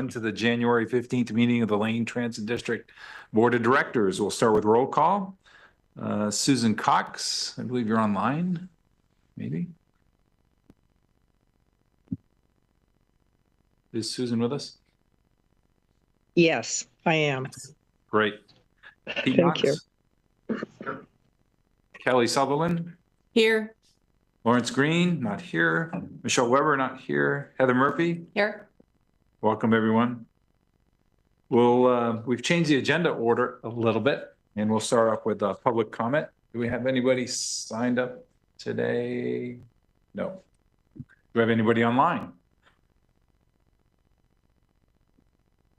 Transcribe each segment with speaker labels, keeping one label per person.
Speaker 1: everyone to the January 15th meeting of the Lane Transit District Board of Directors. We'll start with roll call. Susan Cox, I believe you're online, maybe? Is Susan with us?
Speaker 2: Yes, I am.
Speaker 1: Great. Pete
Speaker 2: Thank you.
Speaker 1: Kelly Sutherland?
Speaker 3: Here.
Speaker 1: Lawrence Green, not here. Michelle Weber, not here. Heather Murphy?
Speaker 3: Here.
Speaker 1: Welcome, everyone. We've changed the agenda order a little bit, and we'll start off with public comment. Do we have anybody signed up today? No. Do we have anybody online?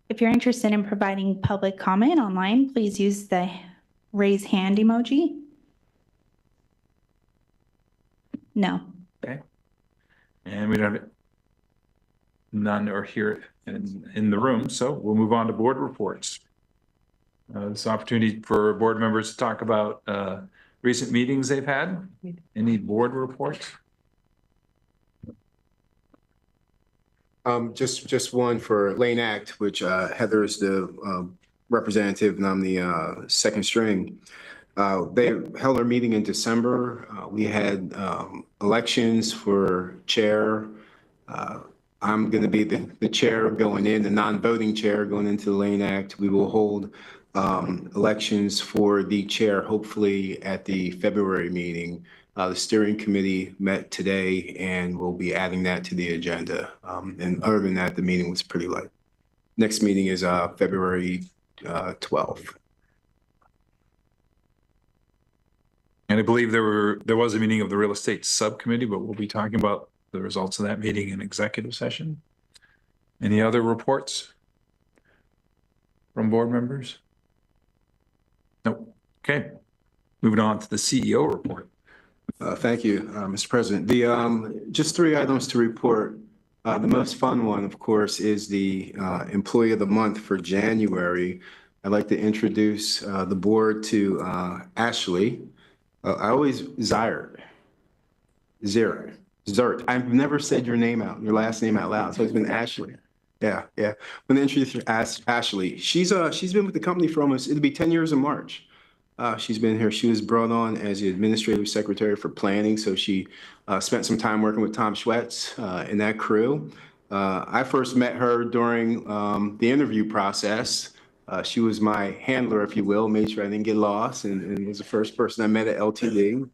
Speaker 4: If you're interested in providing public comment online, please use the raise hand emoji. No.
Speaker 1: Okay. And we don't have none are here in the room, so we'll move on to board reports. This opportunity for board members to talk about recent meetings they've had. Any board reports?
Speaker 5: Just one for Lane Act, which Heather is the representative and I'm the second string. They held their meeting in December. We had elections for chair. I'm going to be the chair going in, the non-voting chair going into the Lane Act. We will hold elections for the chair, hopefully at the February meeting. The steering committee met today and we'll be adding that to the agenda. And other than that, the meeting was pretty light. Next meeting is February 12th.
Speaker 1: And I believe there was a meeting of the real estate subcommittee, but we'll be talking about the results of that meeting in executive session. Any other reports from board members? Nope. Okay. Moving on to the CEO report.
Speaker 5: Thank you, Mr. President. Just 3 items to report. The most fun one, of course, is the Employee of the Month for January. I'd like to introduce the board to Ashley. I always Zert. I've never said your name out, your last name out loud, so it's been Ashley. Yeah. I'm gonna introduce you to Ashley. She's been with the company for almost, it'll be 10 years in March. She's been here. She was brought on as the administrative secretary for planning, so she spent some time working with Tom Schwetz in that crew. I first met her during the interview process. She was my handler, if you will, made sure I didn't get lost, and was the first person I met at LTD.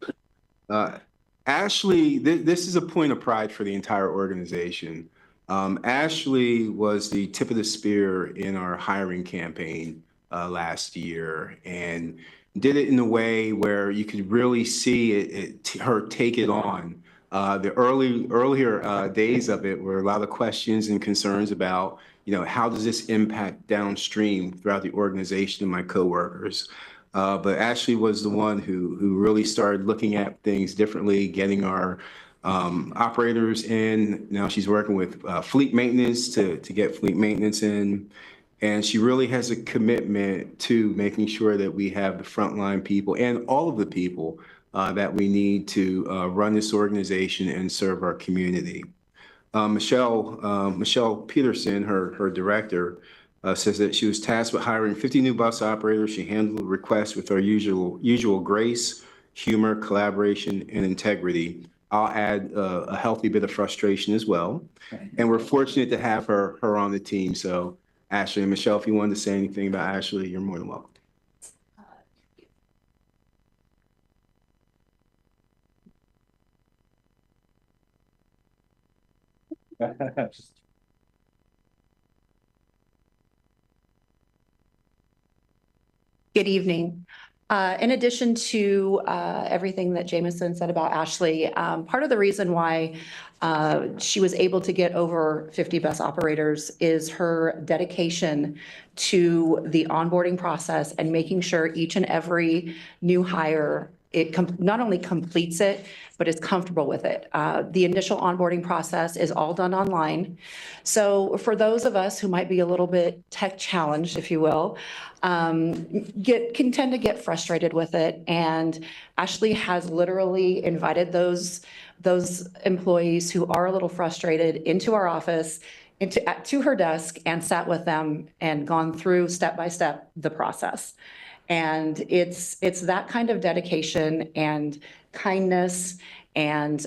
Speaker 5: Ashley, this is a point of pride for the entire organization. Ashley was the tip of the spear in our hiring campaign last year, and did it in a way where you could really see her take it on. The earlier days of it were a lot of questions and concerns about, how does this impact downstream throughout the organization and my coworkers? But Ashley was the one who really started looking at things differently, getting our operators in. Now she's working with fleet maintenance to get fleet maintenance in. And she really has a commitment to making sure that we have the frontline people and all of the people that we need to run this organization and serve our community. Michelle Peterson, her director, says that she was tasked with hiring 50 new bus operators. She handled requests with our usual grace, humor, collaboration, and integrity. I'll add a healthy bit of frustration as well. And we're fortunate to have her on the team. So Ashley and Michelle, if you wanted to say anything about Ashley, you're more than welcome.
Speaker 3: Good evening. In addition to everything that Jameson said about Ashley, part of the reason why she was able to get over 50 bus operators is her dedication to the onboarding process and making sure each and every new hire not only completes it, but is comfortable with it. The initial onboarding process is all done online. So for those of us who might be a little bit tech challenged, if you will, can tend to get frustrated with it. And Ashley has literally invited those employees who are a little frustrated into our office, to her desk and sat with them and gone through step by step the process. And it's that kind of dedication and kindness and,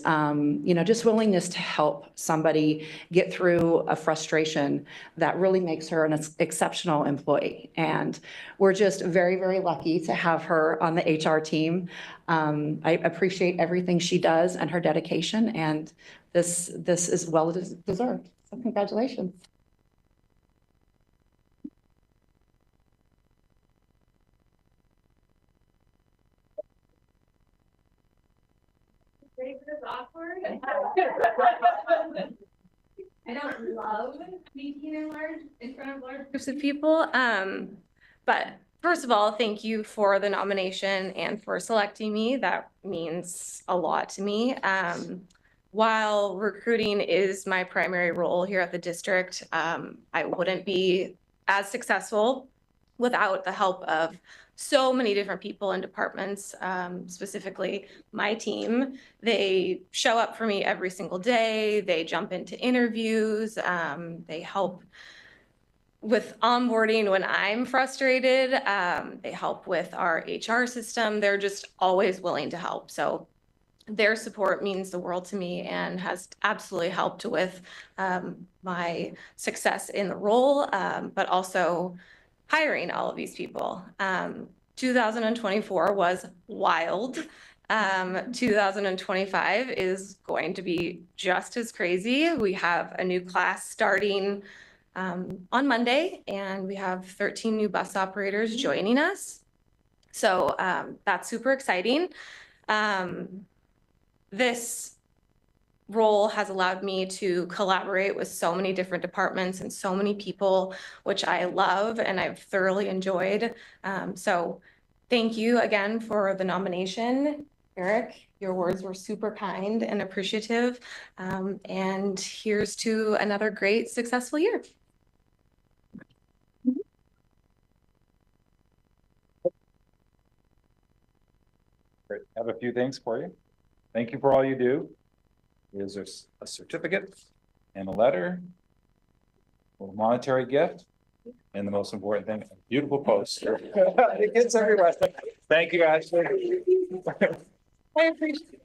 Speaker 3: just willingness to help somebody get through a frustration that really makes her an exceptional employee. And we're just very, very lucky to have her on the HR team. I appreciate everything she does and her dedication, and this is well deserved. So congratulations.
Speaker 6: Is awkward. I don't love speaking in front of large groups of people. But first of all, thank you for the nomination and for selecting me. That means a lot to me. While recruiting is my primary role here at the district, I wouldn't be as successful without the help of so many different people and departments, specifically my team. They show up for me every single day. They jump into interviews. They help with onboarding when I'm frustrated. They help with our HR system. They're just always willing to help. So their support means the world to me and has absolutely helped with my success in the role, but also hiring all of these people. 2024 was wild. 2025 is going to be just as crazy. We have a new class starting on Monday, and we have 13 new bus operators joining us. So that's super exciting. This role has allowed me to collaborate with so many different departments and so many people, which I love and I've thoroughly enjoyed. So thank you again for the nomination, Eric. Your words were super kind and appreciative. And here's to another great, successful year.
Speaker 1: Great. I have a few things for you. Thank you for all you do. Here's a certificate and a letter, a monetary gift, and the most important thing, a beautiful poster. It gets everywhere. Thank you, Ashley.
Speaker 3: I appreciate it.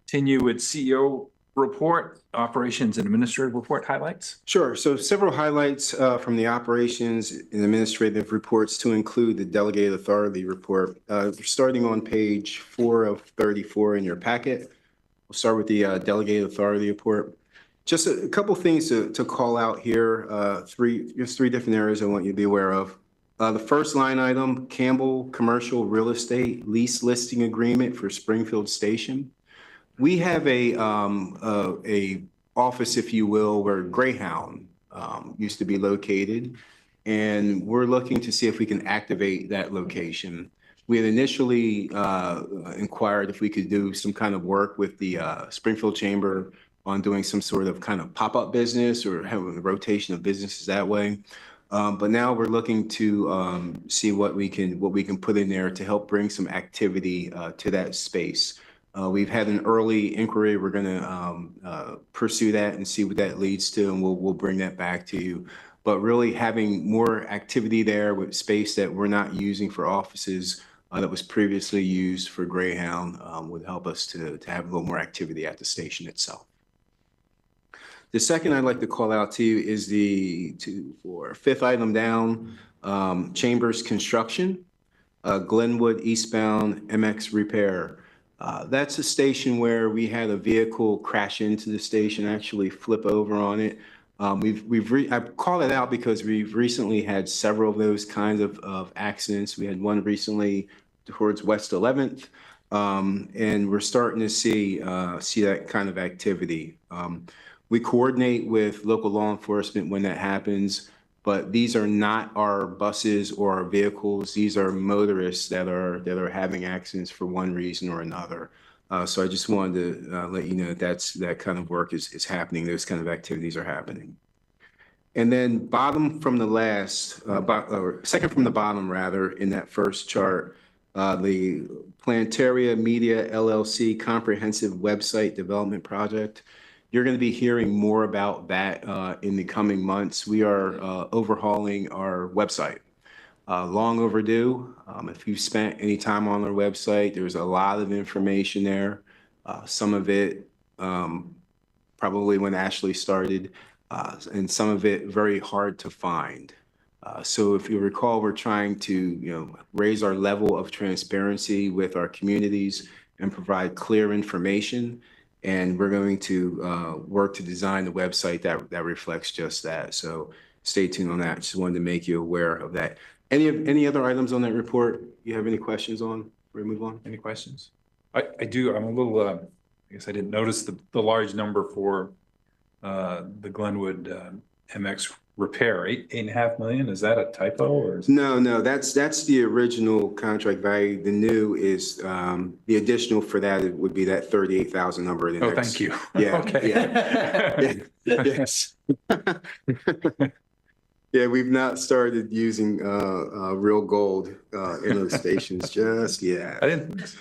Speaker 1: Continue with CEO report, operations and administrative report highlights.
Speaker 5: Sure. So several highlights from the operations and administrative reports to include the delegated authority report. Starting on page 4 of 34 in your packet. We'll start with the delegated authority report. Just a couple things to call out here. Three different areas I want you to be aware of. The first line item, Campbell Commercial Real Estate Lease Listing Agreement for Springfield Station. We have a office, if you will, where Greyhound used to be located, and we're looking to see if we can activate that location. We had initially inquired if we could do some kind of work with the Springfield Chamber on doing some sort of kind of pop-up business or having a rotation of businesses that way. But now we're looking to see what we can put in there to help bring some activity to that space. We've had an early inquiry. We're going to pursue that and see what that leads to, and we'll bring that back to you. But really having more activity there with space that we're not using for offices that was previously used for Greyhound would help us to have a little more activity at the station itself. The second I'd like to call out to you is the 5th item down, Chambers Construction, Glenwood eastbound MX repair. That's a station where we had a vehicle crash into the station, actually flip over on it. I call it out because we've recently had several of those kinds of accidents. We had one recently towards West 11th, and we're starting to see that kind of activity. We coordinate with local law enforcement when that happens, but these are not our buses or our vehicles. These are motorists that are having accidents for one reason or another. So I just wanted to let you know that that kind of work is happening. Those kind of activities are happening. And then bottom from the last, or second from the bottom rather, in that first chart, the Plantaria Media LLC Comprehensive Website Development Project. You're going to be hearing more about that in the coming months. We are overhauling our website. Long overdue. If you've spent any time on our website, there's a lot of information there. Some of it probably when Ashley started, and some of it very hard to find. So if you recall, we're trying to, raise our level of transparency with our communities and provide clear information. And we're going to work to design the website that reflects just that. So stay tuned on that. Just wanted to make you aware of that. Any other items on that report you have any questions on before we move on?
Speaker 1: Any questions? I do. I'm a little, I guess I didn't notice the large number for the Glenwood MX repair, 8.5 million. Is that a typo or?
Speaker 5: No, that's the original contract value. The new is the additional for that would be that 38,000 number.
Speaker 1: Oh, thank you.
Speaker 5: Yeah.
Speaker 1: Okay.
Speaker 5: Yeah. Yes. Yeah, we've not started using real gold in those stations just yet.
Speaker 1: I didn't.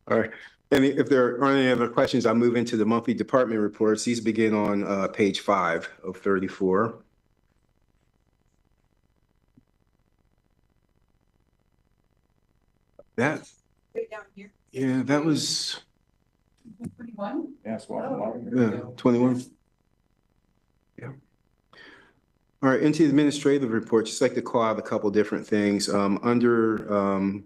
Speaker 5: All right. And if there aren't any other questions, I'll move into the monthly department reports. These begin on page 5 of 34. That, yeah, that was
Speaker 7: 21?
Speaker 1: Yes,
Speaker 5: yeah, 21. Yeah. All right, into the administrative report, just like to call out a couple different things. Under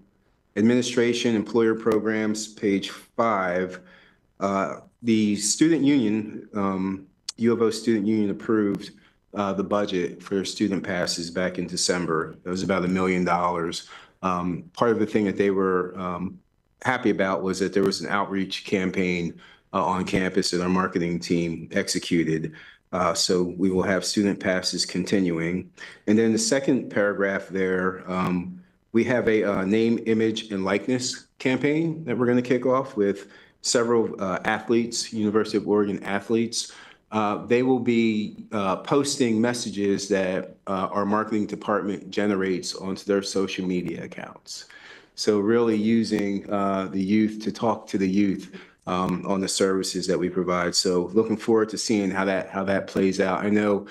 Speaker 5: administration, employer programs, page 5, the student union, U of O student union approved the budget for student passes back in December. It was about $1 million. Part of the thing that they were happy about was that there was an outreach campaign on campus that our marketing team executed. So we will have student passes continuing. And then the second paragraph there, we have a name, image, and likeness campaign that we're going to kick off with several athletes, University of Oregon athletes. They will be posting messages that our marketing department generates onto their social media accounts. So really using the youth to talk to the youth on the services that we provide. So looking forward to seeing how that plays out. I know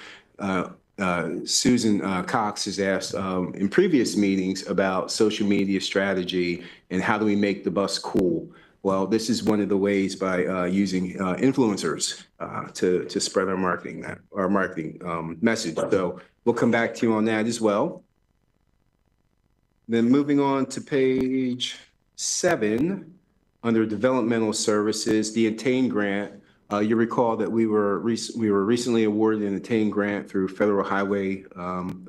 Speaker 5: Susan Cox has asked in previous meetings about social media strategy and how do we make the bus cool. Well, this is one of the ways by using influencers to spread our marketing message. So we'll come back to you on that as well. Then moving on to page 7, under developmental services, the Attain grant. You recall that we were recently awarded an Attain grant through Federal Highway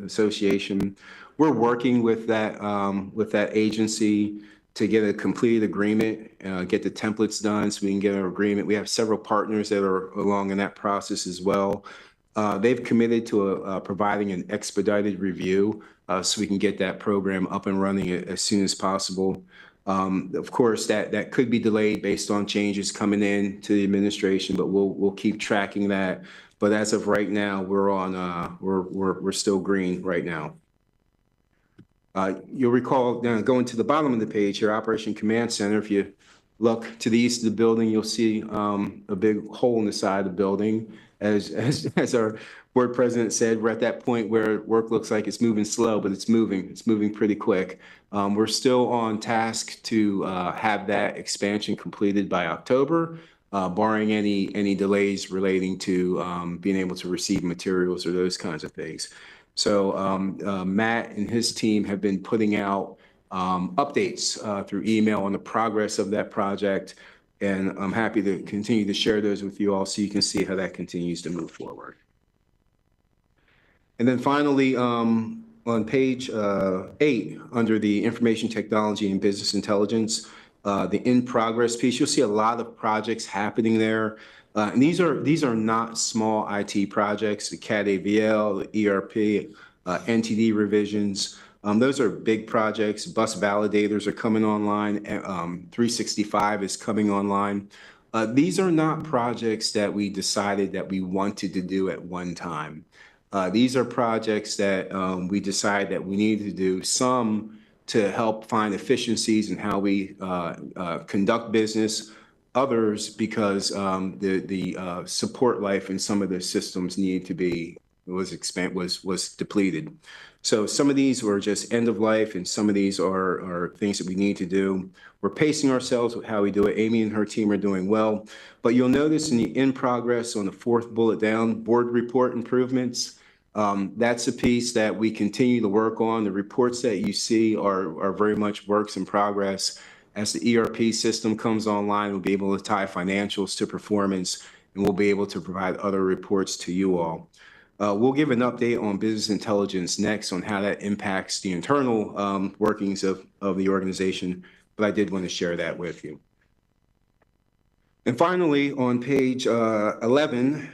Speaker 5: Association. We're working with that agency to get a completed agreement, get the templates done so we can get our agreement. We have several partners that are along in that process as well. They've committed to providing an expedited review so we can get that program up and running as soon as possible. Of course, that could be delayed based on changes coming in to the administration, but we'll keep tracking that. But as of right now, we're on we're still green right now. You'll recall going to the bottom of the page here, Operation Command Center. If you look to the east of the building, you'll see a big hole in the side of the building. As our board president said, we're at that point where work looks like it's moving slow, but it's moving pretty quick. We're still on task to have that expansion completed by October, barring any delays relating to being able to receive materials or those kinds of things. So Matt and his team have been putting out updates through email on the progress of that project. And I'm happy to continue to share those with you all so you can see how that continues to move forward. And then finally, on page 8, under the Information Technology and Business Intelligence, the in-progress piece, you'll see a lot of projects happening there. And these are not small IT projects, the CAD-AVL, the ERP, NTD revisions. Those are big projects. Bus validators are coming online. 365 is coming online. These are not projects that we decided that we wanted to do at one time. These are projects that we decided that we needed to do, some to help find efficiencies in how we conduct business, others because the support life in some of the systems needed to be was depleted. So some of these were just end of life, and some of these are things that we need to do. We're pacing ourselves with how we do it. Amy and her team are doing well, but you'll notice in the in progress on the fourth bullet down, board report improvements. That's a piece that we continue to work on. The reports that you see are very much works in progress. As the ERP system comes online, we'll be able to tie financials to performance, and we'll be able to provide other reports to you all. We'll give an update on business intelligence next on how that impacts the internal workings of the organization, but I did want to share that with you. And finally, on page 11,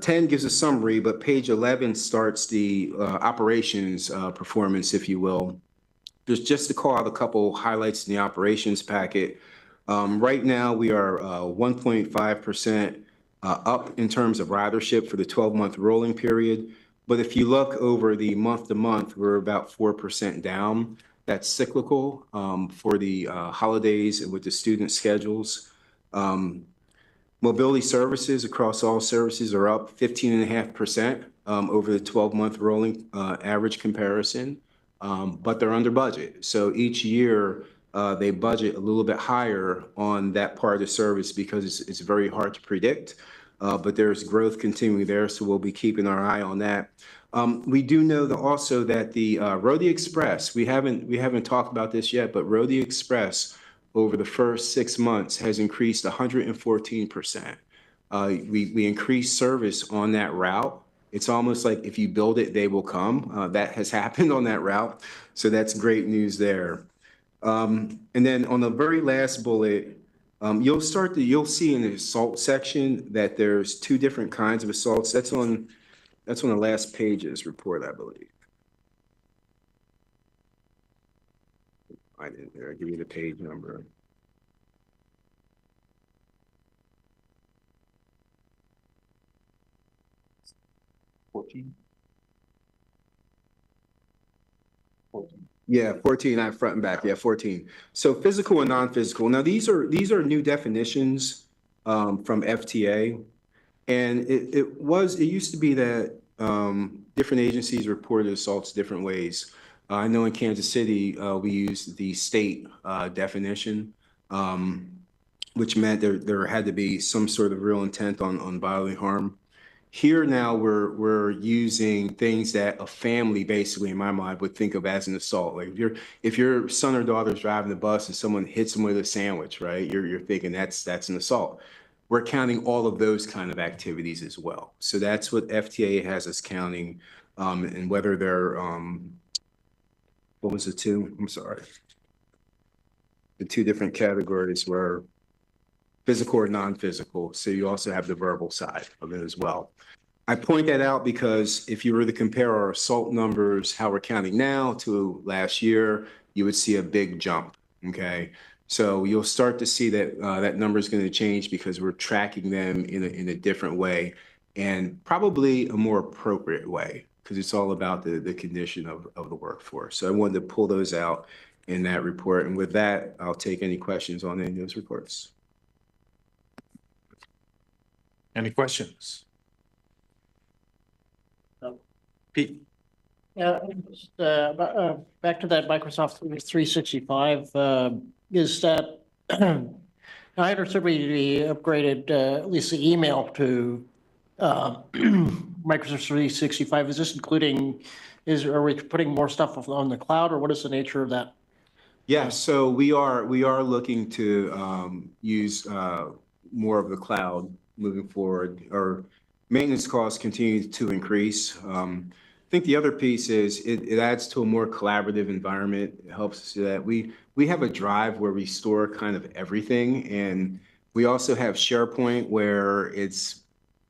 Speaker 5: 10 gives a summary, but page 11 starts the operations performance, if you will. Just to call out a couple highlights in the operations packet. Right now, we are 1.5% up in terms of ridership for the 12-month rolling period. But if you look over the month-to-month, we're about 4% down. That's cyclical for the holidays and with the student schedules. Mobility services across all services are up 15.5% over the 12-month rolling average comparison, but they're under budget. So each year they budget a little bit higher on that part of the service because it's very hard to predict, but there's growth continuing there, so we'll be keeping our eye on that. We do know that also that the Roadie Express, we haven't talked about this yet, but Roadie Express over the first 6 months has increased 114%. We increased service on that route. It's almost like if you build it, they will come. That has happened on that route. So that's great news there. And then on the very last bullet, you'll see in the assault section that there's 2 different kinds of assaults. That's on the last page's report, I believe. I didn't there. I'll give you the page number. Yeah, 14 front and back. Yeah, 14. So physical and non-physical. Now these are new definitions from FTA, and it used to be that different agencies reported assaults different ways. I know in Kansas City we used the state definition, which meant there had to be some sort of real intent on bodily harm. Here now we're using things that a family basically in my mind would think of as an assault. Like if your son or daughter's driving the bus and someone hits them with a sandwich, right? You're thinking that's an assault. We're counting all of those kind of activities as well. So that's what FTA has us counting, and whether they're what was the 2? I'm sorry. The 2 different categories were physical or non-physical. So you also have the verbal side of it as well. I point that out because if you were to compare our assault numbers, how we're counting now to last year, you would see a big jump, okay? So you'll start to see that that number is going to change because we're tracking them in a different way and probably a more appropriate way because it's all about the condition of the workforce. So I wanted to pull those out in that report. And with that, I'll take any questions on any of those reports.
Speaker 1: Any questions? Pete?
Speaker 8: Yeah, back to that Microsoft 365, is that, I understood we upgraded at least the email to Microsoft 365. Is this including, are we putting more stuff on the cloud, or what is the nature of that?
Speaker 5: Yeah, so we are looking to use more of the cloud moving forward. Our maintenance costs continue to increase. I think the other piece is it adds to a more collaborative environment. It helps us do that. We have a drive where we store kind of everything, and we also have SharePoint where it's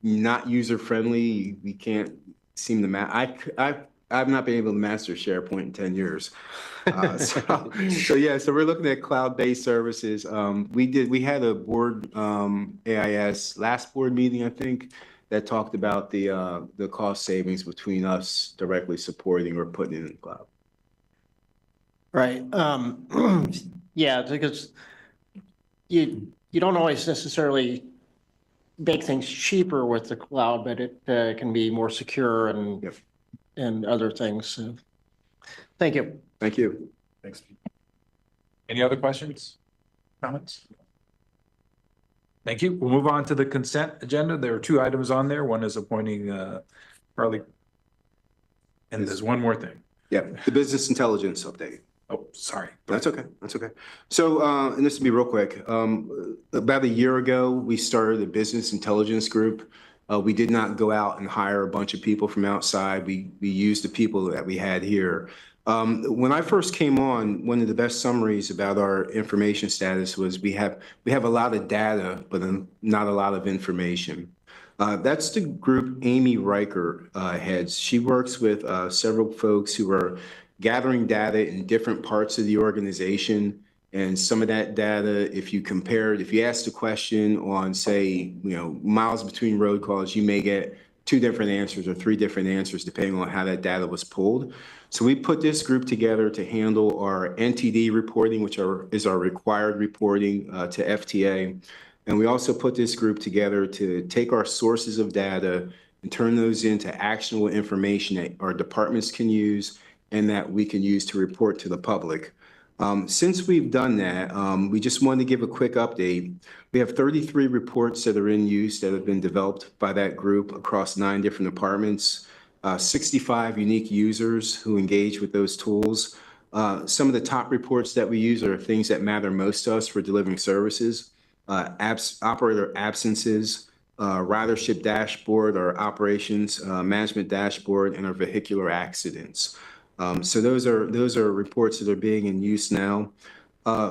Speaker 5: not user friendly. We can't seem to I I've not been able to master SharePoint in 10 years. So we're looking at cloud-based services. We had a board, AIS last board meeting, I think, that talked about the cost savings between us directly supporting or putting it in the cloud.
Speaker 8: Right. Yeah, because you don't always necessarily make things cheaper with the cloud, but it can be more secure and
Speaker 5: Yep.
Speaker 8: and other things. So, thank you.
Speaker 5: Thank you.
Speaker 1: Thanks. Any other questions, comments? Thank you. We'll move on to the consent agenda. There are 2 items on there. One is appointing Charlie. And there's one more thing.
Speaker 5: Yep, the business intelligence update.
Speaker 1: Oh, sorry.
Speaker 5: That's okay. That's okay. So, and this will be real quick. About a year ago, we started a business intelligence group. We did not go out and hire a bunch of people from outside. We used the people that we had here. When I first came on, one of the best summaries about our information status was we have a lot of data, but not a lot of information. That's the group Amy Riker heads. She works with several folks who are gathering data in different parts of the organization. And some of that data, if you asked a question on, say, miles between road calls, you may get 2 different answers or 3 different answers depending on how that data was pulled. So we put this group together to handle our NTD reporting, which is our required reporting to FTA. And we also put this group together to take our sources of data and turn those into actionable information that our departments can use and that we can use to report to the public. Since we've done that, we just wanted to give a quick update. We have 33 reports that are in use that have been developed by that group across 9 different departments, 65 unique users who engage with those tools. Some of the top reports that we use are things that matter most to us for delivering services, operator absences, ridership dashboard, our operations management dashboard, and our vehicular accidents. So those are reports that are being in use now.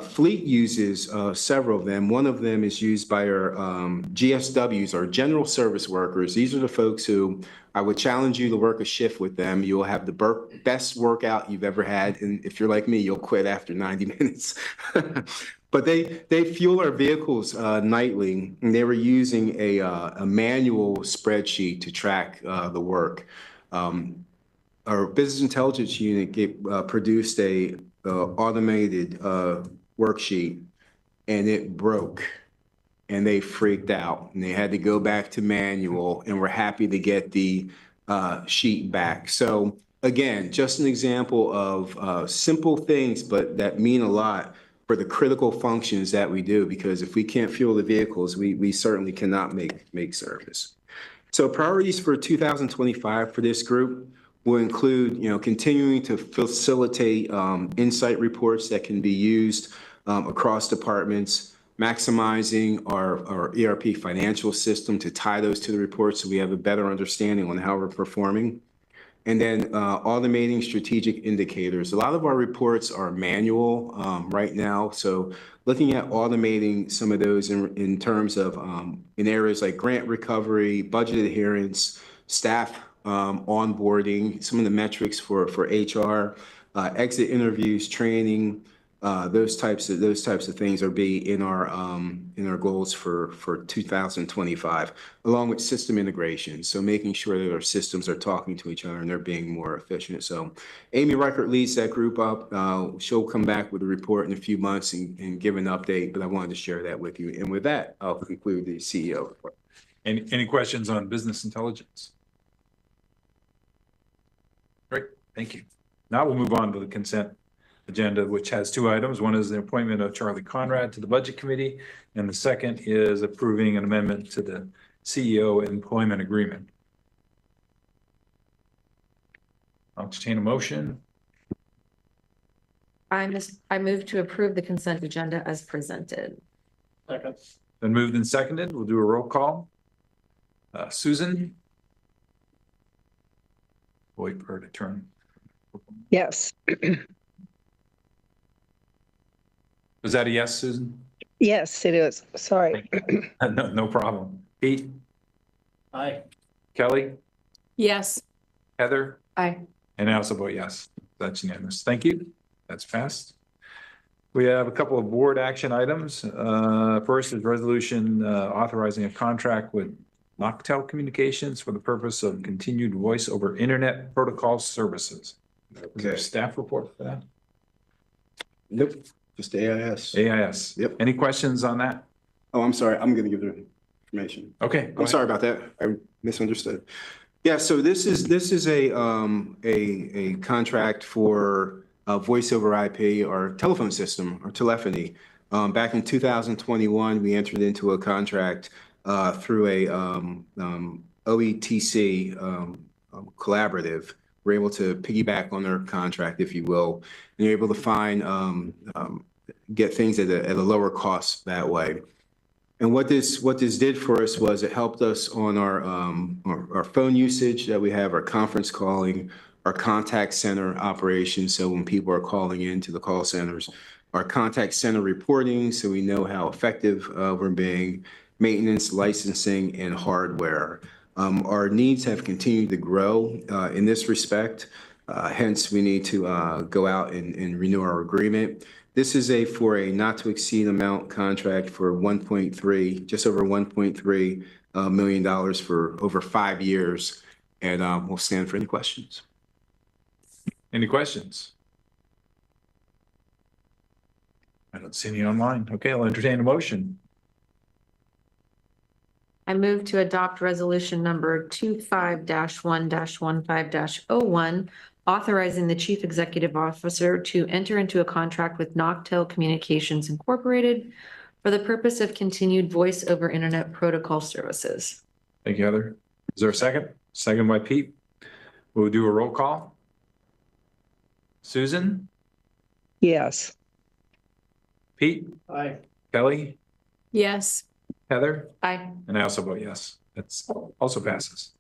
Speaker 5: Fleet uses several of them. One of them is used by our GSWs, our general service workers. These are the folks who I would challenge you to work a shift with them. You'll have the best workout you've ever had. And if you're like me, you'll quit after 90 minutes. But they fuel our vehicles nightly, and they were using a manual spreadsheet to track the work. Our business intelligence unit produced a automated worksheet, and it broke, and they freaked out, and they had to go back to manual, and we're happy to get the sheet back. So again, just an example of simple things, but that mean a lot for the critical functions that we do, because if we can't fuel the vehicles, we certainly cannot make service. So priorities for 2025 for this group will include, continuing to facilitate insight reports that can be used across departments, maximizing our ERP financial system to tie those to the reports so we have a better understanding on how we're performing. And then automating strategic indicators. A lot of our reports are manual right now. So looking at automating some of those in terms of in areas like grant recovery, budget adherence, staff onboarding, some of the metrics for HR, exit interviews, training, those types of things are in our goals for 2025, along with system integration. So making sure that our systems are talking to each other and they're being more efficient. So Amy Reichert leads that group up. She'll come back with a report in a few months and give an update, but I wanted to share that with you. And with that, I'll conclude the CEO report.
Speaker 1: Any questions on business intelligence? Great, thank you. Now we'll move on to the consent agenda, which has 2 items. One is the appointment of Charlie Conrad to the Budget Committee, and the second is approving an amendment to the CEO employment agreement. I'll entertain a motion.
Speaker 9: I move to approve the consent agenda as presented.
Speaker 8: Second.
Speaker 1: Been moved and seconded. We'll do a roll call. Susan? Wait for her to turn.
Speaker 2: Yes.
Speaker 1: Was that a yes, Susan?
Speaker 2: Yes, it is. Sorry.
Speaker 1: No problem. Pete?
Speaker 8: Aye.
Speaker 1: Kelly?
Speaker 9: Yes.
Speaker 1: Heather?
Speaker 9: Aye.
Speaker 1: And I also vote yes. That's unanimous. Thank you. That's passed. We have a couple of board action items. First is resolution authorizing a contract with Noctel Communications for the purpose of continued voice over internet protocol services. Is there a
Speaker 5: Okay.
Speaker 1: staff report for that?
Speaker 5: Nope, just AIS.
Speaker 1: AIS.
Speaker 5: Yep.
Speaker 1: Any questions on that?
Speaker 5: Oh, I'm sorry. I'm going to give the information.
Speaker 1: Okay.
Speaker 5: I'm sorry about that. I misunderstood. Yeah, so this is a contract for voice over IP or telephone system or telephony. Back in 2021, we entered into a contract through a OETC collaborative. We're able to piggyback on their contract, if you will, and you're able to find get things at a lower cost that way. And what this did for us was it helped us on our phone usage that we have, our conference calling, our contact center operations. So when people are calling into the call centers, our contact center reporting, so we know how effective we're being, maintenance, licensing, and hardware. Our needs have continued to grow in this respect. Hence, we need to go out and renew our agreement. This is for a not to exceed amount contract for 1.3, just over $1.3 million for over 5 years. And we'll stand for any questions.
Speaker 1: Any questions? I don't see any online. Okay, I'll entertain a motion.
Speaker 9: I move to adopt resolution number 25-1-15-01, authorizing the chief executive officer to enter into a contract with Noctel Communications Incorporated for the purpose of continued voice over internet protocol services.
Speaker 1: Thank you, Heather. Is there a second? Second by Pete. We'll do a roll call. Susan?
Speaker 2: Yes.
Speaker 1: Pete?
Speaker 8: Aye.
Speaker 1: Kelly?
Speaker 9: Yes.
Speaker 1: Heather?
Speaker 9: Aye.
Speaker 1: And I also vote yes. That's also passes.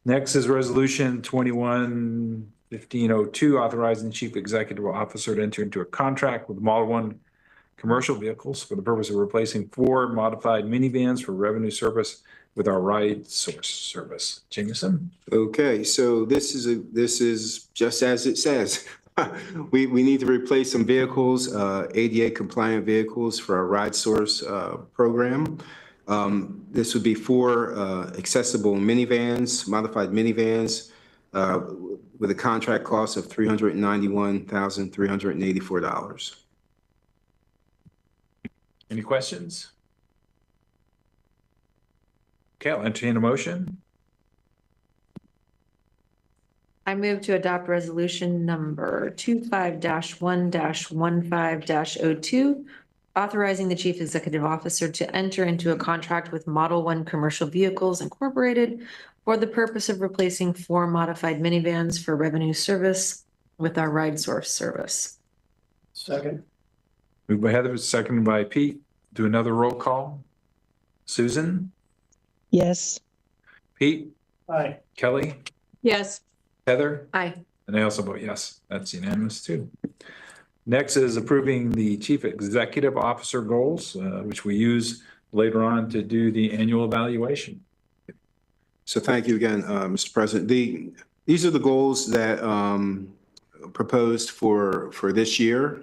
Speaker 1: Next is resolution 21-1502, authorizing the chief executive officer to enter into a contract with Model 1 commercial vehicles for the purpose of replacing 4 modified minivans for revenue service with our ride source service. Jameson?
Speaker 5: Okay, so this is just as it says. We need to replace some vehicles, ADA compliant vehicles for our Ride Source program. This would be 4 accessible minivans, modified minivans, with a contract cost of $391,384.
Speaker 1: Any questions? Okay, I'll entertain a motion.
Speaker 9: I move to adopt resolution number 25-1-15-02, authorizing the chief executive officer to enter into a contract with Model 1 Commercial Vehicles Incorporated for the purpose of replacing 4 modified minivans for revenue service with our Ride Source service.
Speaker 8: Second.
Speaker 1: Moved by Heather, seconded by Pete. Do another roll call. Susan?
Speaker 2: Yes.
Speaker 1: Pete?
Speaker 8: Aye.
Speaker 1: Kelly?
Speaker 9: Yes.
Speaker 1: Heather?
Speaker 9: Aye.
Speaker 1: And I also vote yes. That's unanimous too. Next is approving the chief executive officer goals, which we use later on to do the annual evaluation.
Speaker 5: So thank you again, Mr. President. These are the goals that proposed for this year.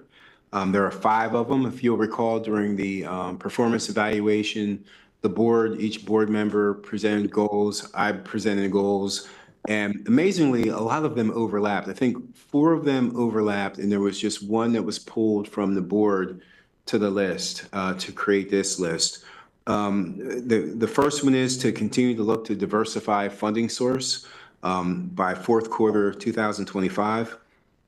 Speaker 5: There are 5 of them. If you'll recall, during the performance evaluation, each board member presented goals. I presented goals. And amazingly, a lot of them overlapped. I think 4 of them overlapped, and there was just one that was pulled from the board to the list to create this list. The first one is to continue to look to diversify funding source by 4th quarter 2025.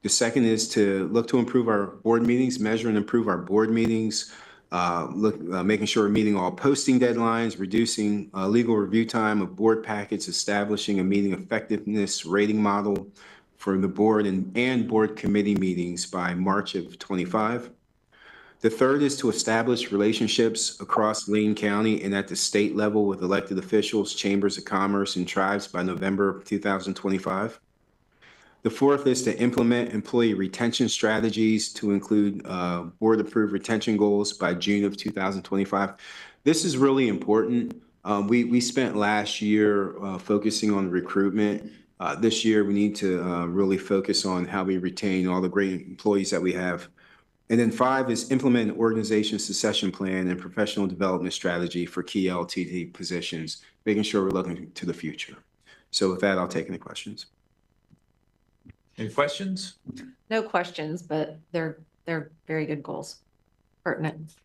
Speaker 5: The second is to look to improve our board meetings, measure and improve our board meetings, making sure we're meeting all posting deadlines, reducing legal review time of board packets, establishing a meeting effectiveness rating model for the board and board committee meetings by March of 25. The third is to establish relationships across Lane County and at the state level with elected officials, chambers of commerce, and tribes by November 2025. The fourth is to implement employee retention strategies to include board-approved retention goals by June of 2025. This is really important. We spent last year focusing on recruitment. This year, we need to really focus on how we retain all the great employees that we have. And then 5 is implement an organization succession plan and professional development strategy for key LTD positions, making sure we're looking to the future. So with that, I'll take any questions.
Speaker 1: Any questions?
Speaker 9: No questions, but they're very good goals. Pertinent.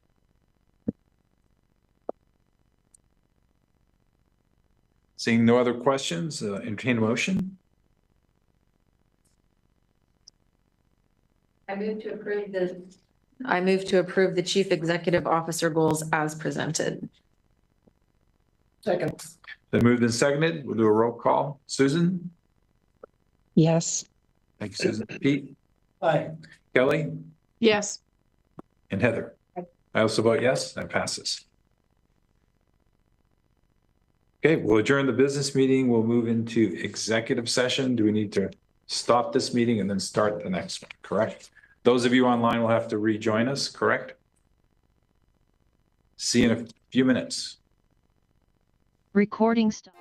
Speaker 1: Seeing no other questions, entertain a motion.
Speaker 9: I move to approve the chief executive officer goals as presented.
Speaker 8: Second.
Speaker 1: Then moved and seconded. We'll do a roll call. Susan?
Speaker 2: Yes.
Speaker 1: Thank you, Susan. Pete?
Speaker 8: Aye.
Speaker 1: Kelly?
Speaker 2: Yes.
Speaker 1: And Heather? I also vote yes, that passes. Okay, we'll adjourn the business meeting. We'll move into executive session. Do we need to stop this meeting and then start the next one, correct? Those of you online will have to rejoin us, correct? See you in a few minutes.
Speaker 10: Recording stop.